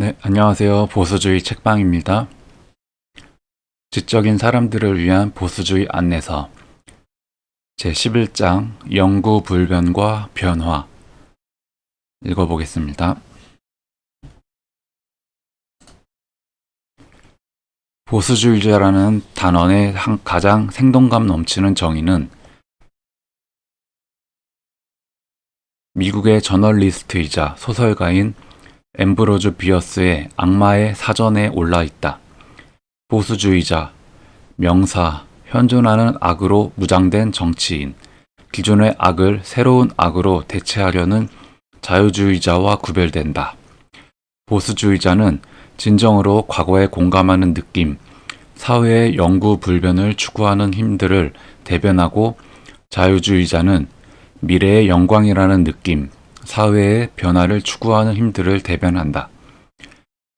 네, 안녕하세요. 보수주의 책방입니다. 지적인 사람들을 위한 보수주의 안내서 제11장 영구 불변과 변화 읽어보겠습니다. 보수주의자라는 단원의 가장 생동감 넘치는 정의는 미국의 저널리스트이자 소설가인 앰브로즈 비어스의 악마의 사전에 올라 있다. 보수주의자, 명사, 현존하는 악으로 무장된 정치인, 기존의 악을 새로운 악으로 대체하려는 자유주의자와 구별된다. 보수주의자는 진정으로 과거에 공감하는 느낌, 사회의 영구 불변을 추구하는 힘들을 대변하고, 자유주의자는 미래의 영광이라는 느낌, 사회의 변화를 추구하는 힘들을 대변한다.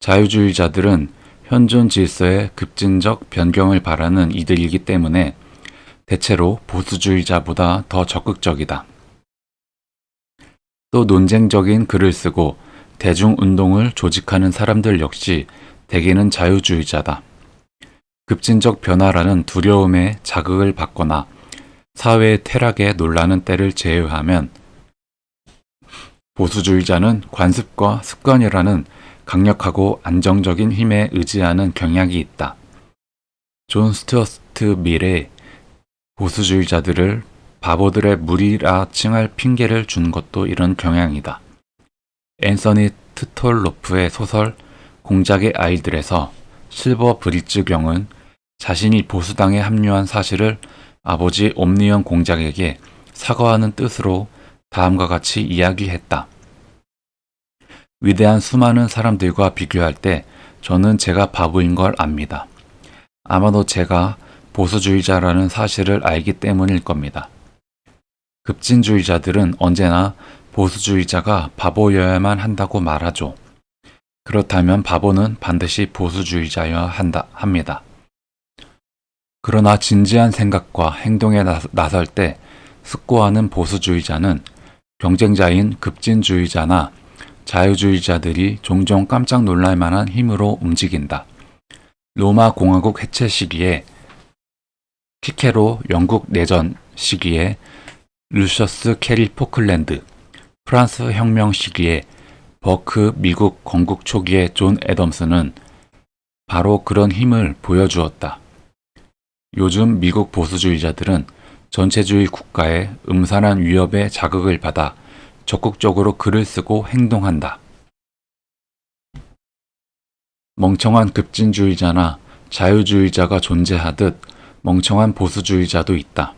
자유주의자들은 현존 질서의 급진적 변경을 바라는 이들이기 때문에 대체로 보수주의자보다 더 적극적이다. 또 논쟁적인 글을 쓰고 대중운동을 조직하는 사람들 역시 대개는 자유주의자다. 급진적 변화라는 두려움에 자극을 받거나 사회의 퇴락에 놀라는 때를 제외하면 보수주의자는 관습과 습관이라는 강력하고 안정적인 힘에 의지하는 경향이 있다. 존 스튜어트 밀의 보수주의자들을 바보들의 무리라 칭할 핑계를 준 것도 이런 경향이다. 앤서니 트톨로프의 소설 공작의 아이들에서 실버 브릿지 경은 자신이 보수당에 합류한 사실을 아버지 옴니언 공작에게 사과하는 뜻으로 다음과 같이 이야기했다. 위대한 수많은 사람들과 비교할 때 저는 제가 바보인 걸 압니다. 아마도 제가 보수주의자라는 사실을 알기 때문일 겁니다. 급진주의자들은 언제나 보수주의자가 바보여야만 한다고 말하죠. 그렇다면 바보는 반드시 보수주의자여야 합니다. 그러나 진지한 생각과 행동에 나설 때 숙고하는 보수주의자는 경쟁자인 급진주의자나 자유주의자들이 종종 깜짝 놀랄 만한 힘으로 움직인다. 로마 공화국 해체 시기에 키케로 영국 내전 시기에 루셔스 캐리 포클랜드, 프랑스 혁명 시기에 버크 미국 건국 초기의 존 애덤스는 바로 그런 힘을 보여주었다. 요즘 미국 보수주의자들은 전체주의 국가의 음산한 위협에 자극을 받아 적극적으로 글을 쓰고 행동한다. 멍청한 급진주의자나 자유주의자가 존재하듯 멍청한 보수주의자도 있다.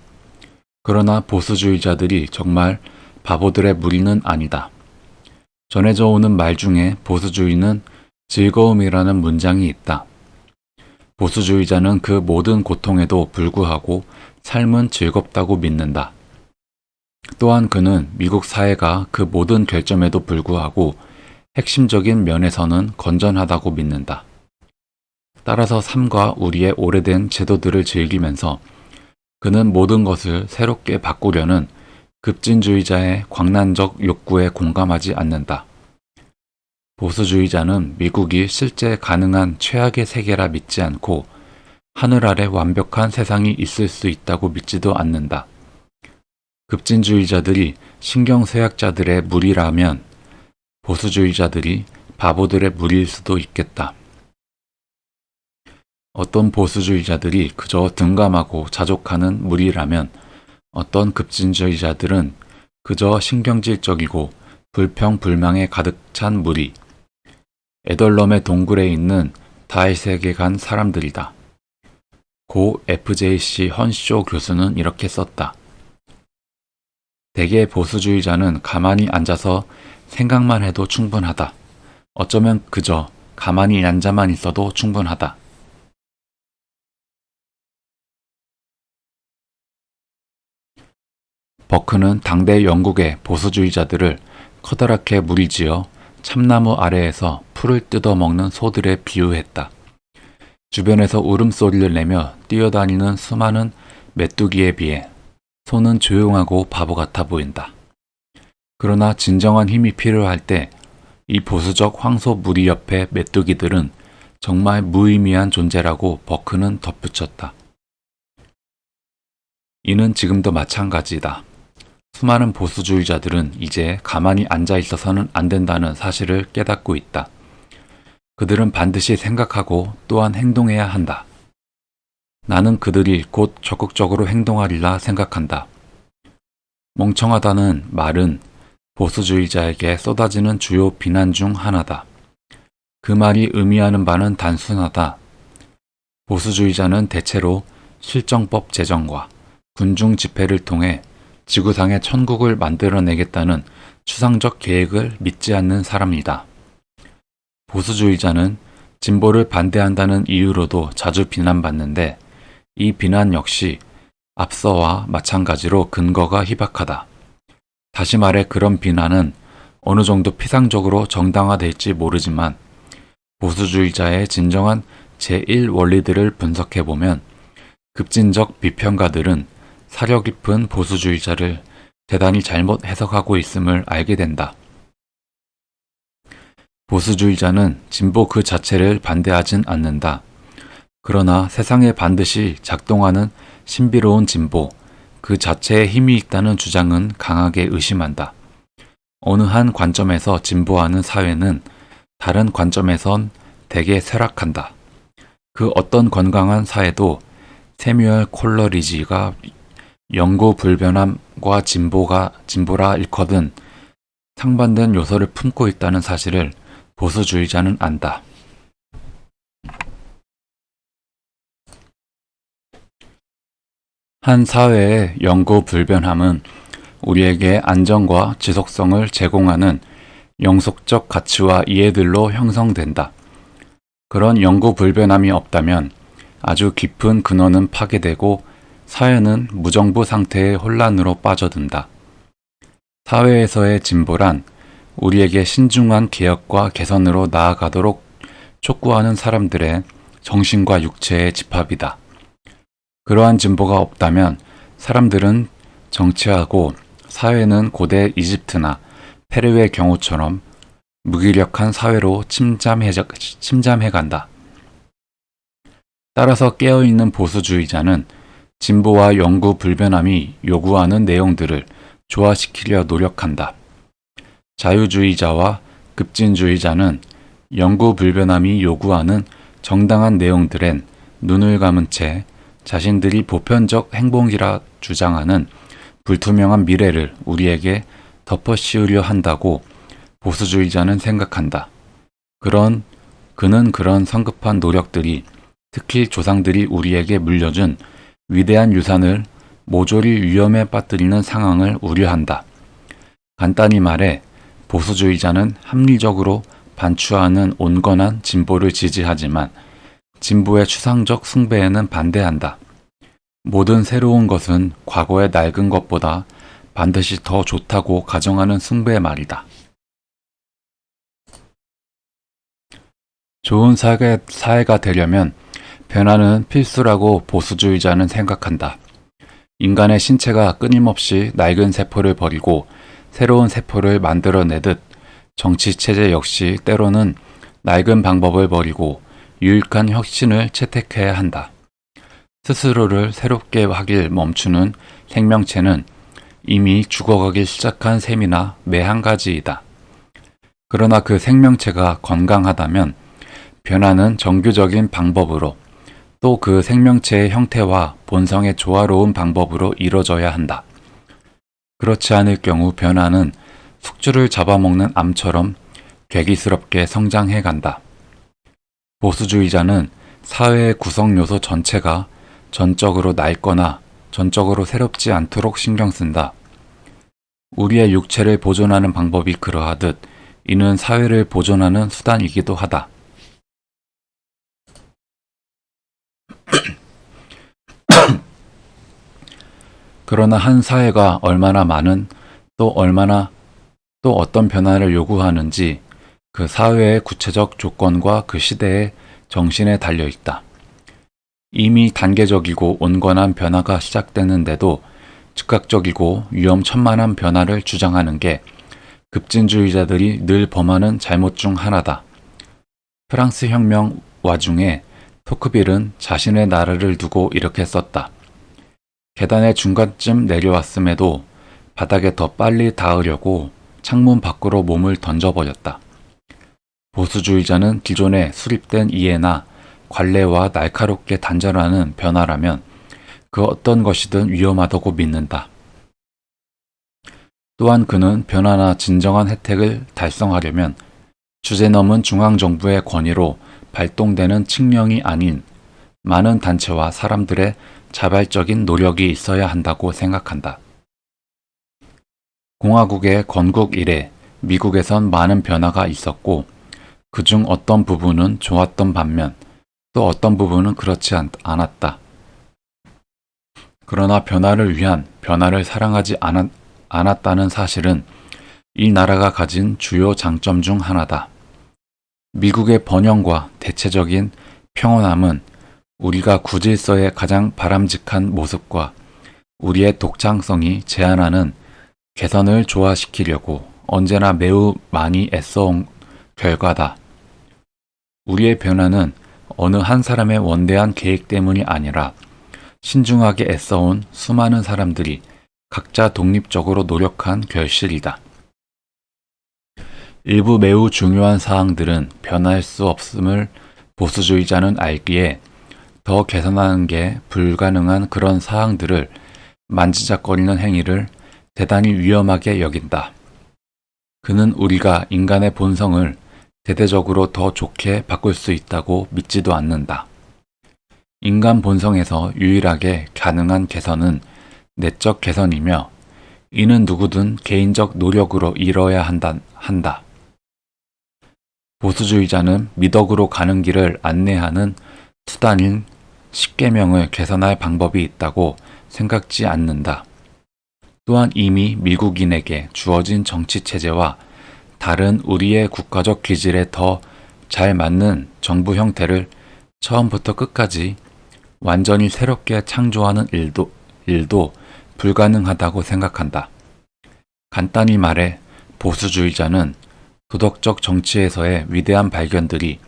그러나 보수주의자들이 정말 바보들의 무리는 아니다. 전해져 오는 말 중에 보수주의는 즐거움이라는 문장이 있다. 보수주의자는 그 모든 고통에도 불구하고 삶은 즐겁다고 믿는다. 또한 그는 미국 사회가 그 모든 결점에도 불구하고 핵심적인 면에서는 건전하다고 믿는다. 따라서 삶과 우리의 오래된 제도들을 즐기면서 그는 모든 것을 새롭게 바꾸려는 급진주의자의 광란적 욕구에 공감하지 않는다. 보수주의자는 미국이 실제 가능한 최악의 세계라 믿지 않고 하늘 아래 완벽한 세상이 있을 수 있다고 믿지도 않는다. 급진주의자들이 신경쇠약자들의 무리라면 보수주의자들이 바보들의 무리일 수도 있겠다. 어떤 보수주의자들이 그저 둔감하고 자족하는 무리라면 어떤 급진주의자들은 그저 신경질적이고 불평불망에 가득 찬 무리, 에덜럼의 동굴에 있는 다윗에게 간 사람들이다. 고 FJC 헌쇼 교수는 이렇게 썼다. 대개 보수주의자는 가만히 앉아서 생각만 해도 충분하다. 어쩌면 그저 가만히 앉아만 있어도 충분하다. 버크는 당대 영국의 보수주의자들을 커다랗게 무리지어 참나무 아래에서 풀을 뜯어먹는 소들에 비유했다. 주변에서 울음소리를 내며 뛰어다니는 수많은 메뚜기에 비해 소는 조용하고 바보 같아 보인다. 그러나 진정한 힘이 필요할 때 이 보수적 황소 무리 옆의 메뚜기들은 정말 무의미한 존재라고 버크는 덧붙였다. 이는 지금도 마찬가지다. 수많은 보수주의자들은 이제 가만히 앉아 있어서는 안 된다는 사실을 깨닫고 있다. 그들은 반드시 생각하고 또한 행동해야 한다. 나는 그들이 곧 적극적으로 행동하리라 생각한다. 멍청하다는 말은 보수주의자에게 쏟아지는 주요 비난 중 하나다. 그 말이 의미하는 바는 단순하다. 보수주의자는 대체로 실정법 제정과 군중 집회를 통해 지구상의 천국을 만들어내겠다는 추상적 계획을 믿지 않는 사람이다. 보수주의자는 진보를 반대한다는 이유로도 자주 비난받는데 이 비난 역시 앞서와 마찬가지로 근거가 희박하다. 다시 말해 그런 비난은 어느 정도 피상적으로 정당화될지 모르지만 보수주의자의 진정한 제1원리들을 분석해보면 급진적 비평가들은 사려 깊은 보수주의자를 대단히 잘못 해석하고 있음을 알게 된다. 보수주의자는 진보 그 자체를 반대하진 않는다. 그러나 세상에 반드시 작동하는 신비로운 진보, 그 자체에 힘이 있다는 주장은 강하게 의심한다. 어느 한 관점에서 진보하는 사회는 다른 관점에선 대개 쇠락한다. 그 어떤 건강한 사회도 세뮤얼 콜러리지가 영구 불변함과 진보라 일컫은 상반된 요소를 품고 있다는 사실을 보수주의자는 안다. 한 사회의 영구 불변함은 우리에게 안정과 지속성을 제공하는 영속적 가치와 이해들로 형성된다. 그런 영구 불변함이 없다면 아주 깊은 근원은 파괴되고 사회는 무정부 상태의 혼란으로 빠져든다. 사회에서의 진보란 우리에게 신중한 개혁과 개선으로 나아가도록 촉구하는 사람들의 정신과 육체의 집합이다. 그러한 진보가 없다면 사람들은 정치하고 사회는 고대 이집트나 페르의 경우처럼 무기력한 사회로 침잠해간다. 따라서 깨어있는 보수주의자는 진보와 영구 불변함이 요구하는 내용들을 조화시키려 노력한다. 자유주의자와 급진주의자는 영구 불변함이 요구하는 정당한 내용들엔 눈을 감은 채 자신들이 보편적 행복이라 주장하는 불투명한 미래를 우리에게 덮어씌우려 한다고 보수주의자는 생각한다. 그는 그런 성급한 노력들이 특히 조상들이 우리에게 물려준 위대한 유산을 모조리 위험에 빠뜨리는 상황을 우려한다. 간단히 말해 보수주의자는 합리적으로 반추하는 온건한 진보를 지지하지만 진보의 추상적 숭배에는 반대한다. 모든 새로운 것은 과거의 낡은 것보다 반드시 더 좋다고 가정하는 숭배의 말이다. 좋은 사회가 되려면 변화는 필수라고 보수주의자는 생각한다. 인간의 신체가 끊임없이 낡은 세포를 버리고 새로운 세포를 만들어내듯 정치체제 역시 때로는 낡은 방법을 버리고 유익한 혁신을 채택해야 한다. 스스로를 새롭게 하길 멈추는 생명체는 이미 죽어가기 시작한 셈이나 매 한 가지이다. 그러나 그 생명체가 건강하다면 변화는 정규적인 방법으로 또 그 생명체의 형태와 본성의 조화로운 방법으로 이뤄져야 한다. 그렇지 않을 경우 변화는 숙주를 잡아먹는 암처럼 괴기스럽게 성장해 간다. 보수주의자는 사회의 구성 요소 전체가 전적으로 낡거나 전적으로 새롭지 않도록 신경 쓴다. 우리의 육체를 보존하는 방법이 그러하듯 이는 사회를 보존하는 수단이기도 하다. 그러나 한 사회가 얼마나 많은 또 어떤 변화를 요구하는지 그 사회의 구체적 조건과 그 시대의 정신에 달려 있다. 이미 단계적이고 온건한 변화가 시작되는데도 즉각적이고 위험천만한 변화를 주장하는 게 급진주의자들이 늘 범하는 잘못 중 하나다. 프랑스 혁명 와중에 토크빌은 자신의 나라를 두고 이렇게 썼다. 계단의 중간쯤 내려왔음에도 바닥에 더 빨리 닿으려고 창문 밖으로 몸을 던져버렸다. 보수주의자는 기존에 수립된 이해나 관례와 날카롭게 단절하는 변화라면 그 어떤 것이든 위험하다고 믿는다. 또한 그는 변화나 진정한 혜택을 달성하려면 주제넘은 중앙정부의 권위로 발동되는 칙령이 아닌 많은 단체와 사람들의 자발적인 노력이 있어야 한다고 생각한다. 공화국의 건국 이래 미국에선 많은 변화가 있었고 그중 어떤 부분은 좋았던 반면 또 어떤 부분은 그렇지 않았다. 그러나 변화를 위한 변화를 사랑하지 않았다는 사실은 이 나라가 가진 주요 장점 중 하나다. 미국의 번영과 대체적인 평온함은 우리가 구질서의 가장 바람직한 모습과 우리의 독창성이 제한하는 개선을 조화시키려고 언제나 매우 많이 애써온 결과다. 우리의 변화는 어느 한 사람의 원대한 계획 때문이 아니라 신중하게 애써온 수많은 사람들이 각자 독립적으로 노력한 결실이다. 일부 매우 중요한 사항들은 변할 수 없음을 보수주의자는 알기에 더 개선하는 게 불가능한 그런 사항들을 만지작거리는 행위를 대단히 위험하게 여긴다. 그는 우리가 인간의 본성을 대대적으로 더 좋게 바꿀 수 있다고 믿지도 않는다. 인간 본성에서 유일하게 가능한 개선은 내적 개선이며 이는 누구든 개인적 노력으로 이뤄야 한다. 보수주의자는 미덕으로 가는 길을 안내하는 수단인 십계명을 개선할 방법이 있다고 생각지 않는다. 또한 이미 미국인에게 주어진 정치 체제와 다른 우리의 국가적 기질에 더 잘 맞는 정부 형태를 처음부터 끝까지 완전히 새롭게 창조하는 일도 불가능하다고 생각한다. 간단히 말해 보수주의자는 도덕적 정치에서의 위대한 발견들이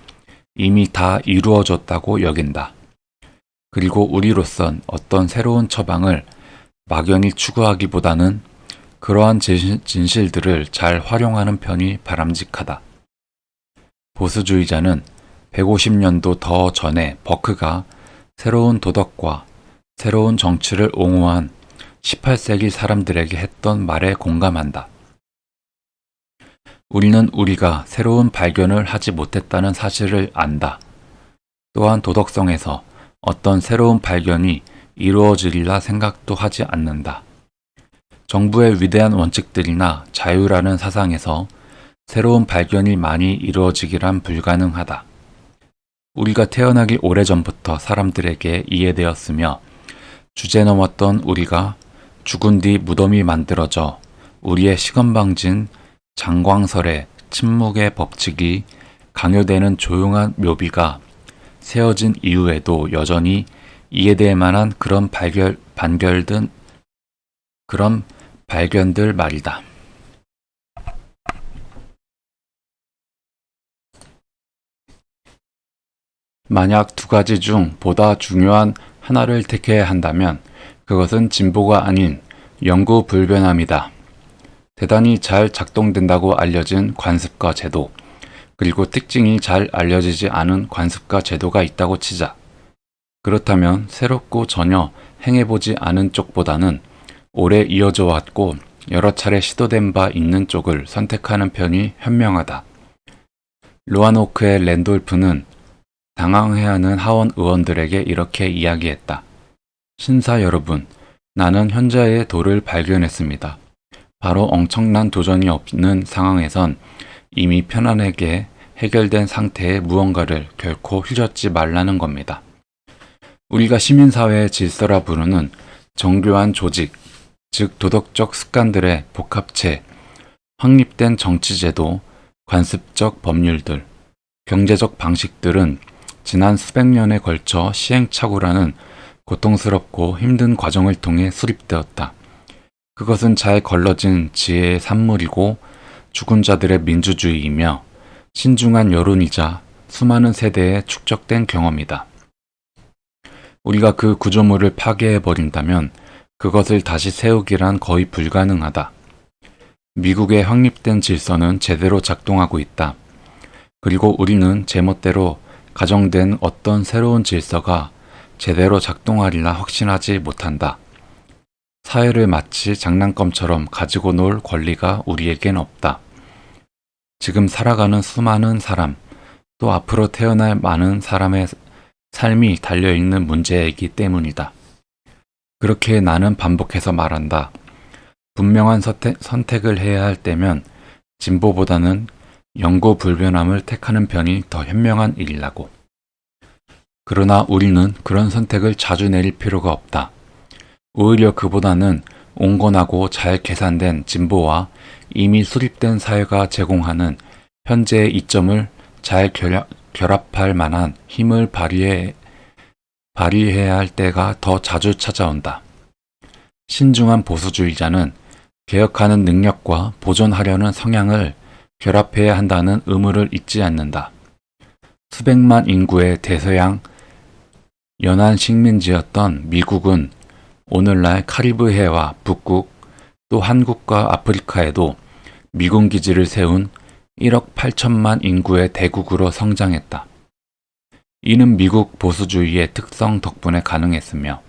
이미 다 이루어졌다고 여긴다. 그리고 우리로선 어떤 새로운 처방을 막연히 추구하기보다는 그러한 진실들을 잘 활용하는 편이 바람직하다. 보수주의자는 150년도 더 전에 버크가 새로운 도덕과 새로운 정치를 옹호한 18세기 사람들에게 했던 말에 공감한다. 우리는 우리가 새로운 발견을 하지 못했다는 사실을 안다. 또한 도덕성에서 어떤 새로운 발견이 이루어지리라 생각도 하지 않는다. 정부의 위대한 원칙들이나 자유라는 사상에서 새로운 발견이 많이 이루어지기란 불가능하다. 우리가 태어나기 오래전부터 사람들에게 이해되었으며 주제넘었던 우리가 죽은 뒤 무덤이 만들어져 우리의 시건방진 장광설의 침묵의 법칙이 강요되는 조용한 묘비가 세워진 이후에도 여전히 이해될 만한 그런 발견들 말이다. 만약 두 가지 중 보다 중요한 하나를 택해야 한다면 그것은 진보가 아닌 영구 불변함이다. 대단히 잘 작동된다고 알려진 관습과 제도, 그리고 특징이 잘 알려지지 않은 관습과 제도가 있다고 치자. 그렇다면 새롭고 전혀 행해보지 않은 쪽보다는 오래 이어져 왔고 여러 차례 시도된 바 있는 쪽을 선택하는 편이 현명하다. 로아노크의 랜돌프는 당황해하는 하원 의원들에게 이렇게 이야기했다. 신사 여러분, 나는 현자의 도를 발견했습니다. 바로 엄청난 도전이 없는 상황에선 이미 편안하게 해결된 상태의 무언가를 결코 휘젓지 말라는 겁니다. 우리가 시민사회의 질서라 부르는 정교한 조직, 즉 도덕적 습관들의 복합체, 확립된 정치제도, 관습적 법률들, 경제적 방식들은 지난 수백 년에 걸쳐 시행착오라는 고통스럽고 힘든 과정을 통해 수립되었다. 그것은 잘 걸러진 지혜의 산물이고 죽은 자들의 민주주의이며 신중한 여론이자 수많은 세대에 축적된 경험이다. 우리가 그 구조물을 파괴해버린다면 그것을 다시 세우기란 거의 불가능하다. 미국의 확립된 질서는 제대로 작동하고 있다. 그리고 우리는 제멋대로 가정된 어떤 새로운 질서가 제대로 작동하리라 확신하지 못한다. 사회를 마치 장난감처럼 가지고 놀 권리가 우리에겐 없다. 지금 살아가는 수많은 사람, 또 앞으로 태어날 많은 사람의 삶이 달려있는 문제이기 때문이다. 그렇게 나는 반복해서 말한다. 분명한 선택을 해야 할 때면 진보보다는 영구 불변함을 택하는 편이 더 현명한 일이라고. 그러나 우리는 그런 선택을 자주 내릴 필요가 없다. 오히려 그보다는 온건하고 잘 계산된 진보와 이미 수립된 사회가 제공하는 현재의 이점을 잘 결합할 만한 힘을 발휘해야 할 때가 더 자주 찾아온다. 신중한 보수주의자는 개혁하는 능력과 보존하려는 성향을 결합해야 한다는 의무를 잊지 않는다. 수백만 인구의 대서양 연안 식민지였던 미국은 오늘날 카리브해와 북극, 또 한국과 아프리카에도 미군 기지를 세운 1억 8천만 인구의 대국으로 성장했다. 이는 미국 보수주의의 특성 덕분에 가능했으며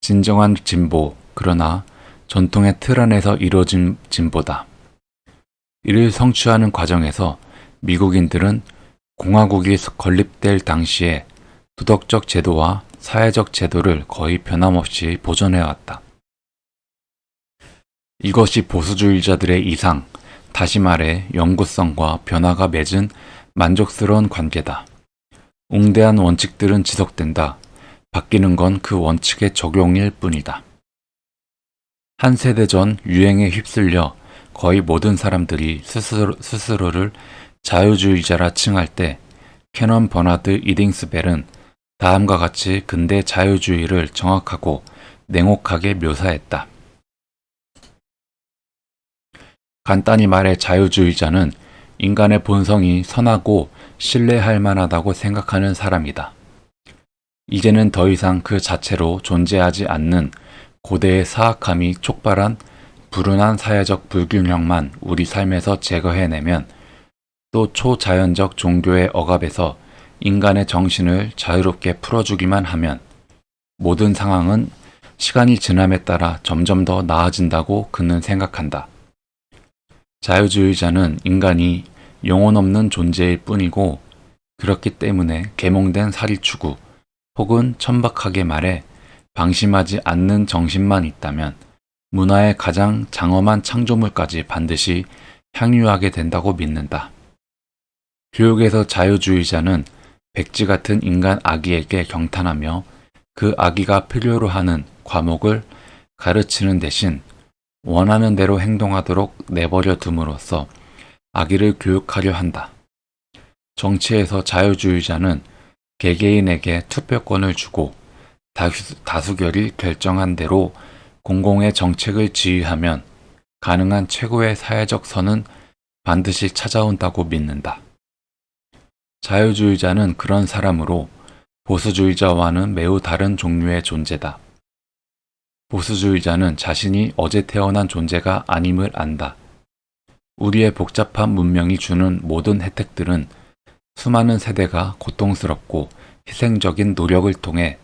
진정한 진보, 그러나 전통의 틀 안에서 이루어진 진보다. 이를 성취하는 과정에서 미국인들은 공화국이 건립될 당시에 도덕적 제도와 사회적 제도를 거의 변함없이 보존해왔다. 이것이 보수주의자들의 이상, 다시 말해 영구성과 변화가 맺은 만족스러운 관계다. 웅대한 원칙들은 지속된다. 바뀌는 건 그 원칙의 적용일 뿐이다. 한 세대 전 유행에 휩쓸려 거의 모든 사람들이 스스로를 자유주의자라 칭할 때 캐넌 버나드 이딩스벨은 다음과 같이 근대 자유주의를 정확하고 냉혹하게 묘사했다. 간단히 말해 자유주의자는 인간의 본성이 선하고 신뢰할 만하다고 생각하는 사람이다. 이제는 더 이상 그 자체로 존재하지 않는 고대의 사악함이 촉발한 불운한 사회적 불균형만 우리 삶에서 제거해내면 또 초자연적 종교의 억압에서 인간의 정신을 자유롭게 풀어주기만 하면 모든 상황은 시간이 지남에 따라 점점 더 나아진다고 그는 생각한다. 자유주의자는 인간이 영혼 없는 존재일 뿐이고 그렇기 때문에 계몽된 사리추구 혹은 천박하게 말해 방심하지 않는 정신만 있다면 문화의 가장 장엄한 창조물까지 반드시 향유하게 된다고 믿는다. 교육에서 자유주의자는 백지 같은 인간 아기에게 경탄하며 그 아기가 필요로 하는 과목을 가르치는 대신 원하는 대로 행동하도록 내버려 둠으로써 아기를 교육하려 한다. 정치에서 자유주의자는 개개인에게 투표권을 주고 다수결이 결정한 대로 공공의 정책을 지휘하면 가능한 최고의 사회적 선은 반드시 찾아온다고 믿는다. 자유주의자는 그런 사람으로 보수주의자와는 매우 다른 종류의 존재다. 보수주의자는 자신이 어제 태어난 존재가 아님을 안다. 우리의 복잡한 문명이 주는 모든 혜택들은 수많은 세대가 고통스럽고 희생적인 노력을 통해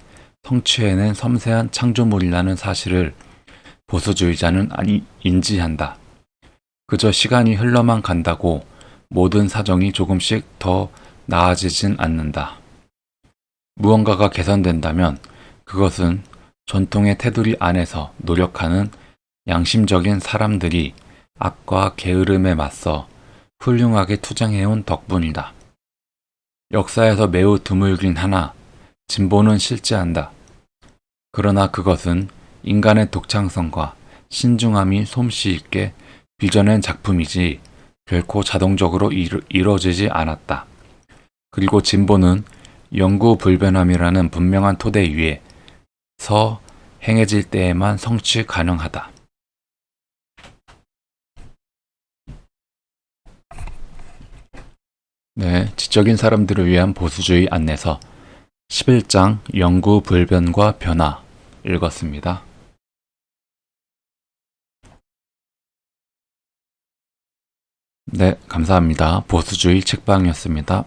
성취해낸 섬세한 창조물이라는 사실을 보수주의자는 인지한다. 그저 시간이 흘러만 간다고 모든 사정이 조금씩 더 나아지진 않는다. 무언가가 개선된다면 그것은 전통의 테두리 안에서 노력하는 양심적인 사람들이 악과 게으름에 맞서 훌륭하게 투쟁해온 덕분이다. 역사에서 매우 드물긴 하나 진보는 실제한다. 그러나 그것은 인간의 독창성과 신중함이 솜씨 있게 빚어낸 작품이지 결코 자동적으로 이루어지지 않았다. 그리고 진보는 영구 불변함이라는 분명한 토대 위에서 행해질 때에만 성취 가능하다. 네, 지적인 사람들을 위한 보수주의 안내서 11장 영구 불변과 변화 읽었습니다. 네, 감사합니다. 보수주의 책방이었습니다.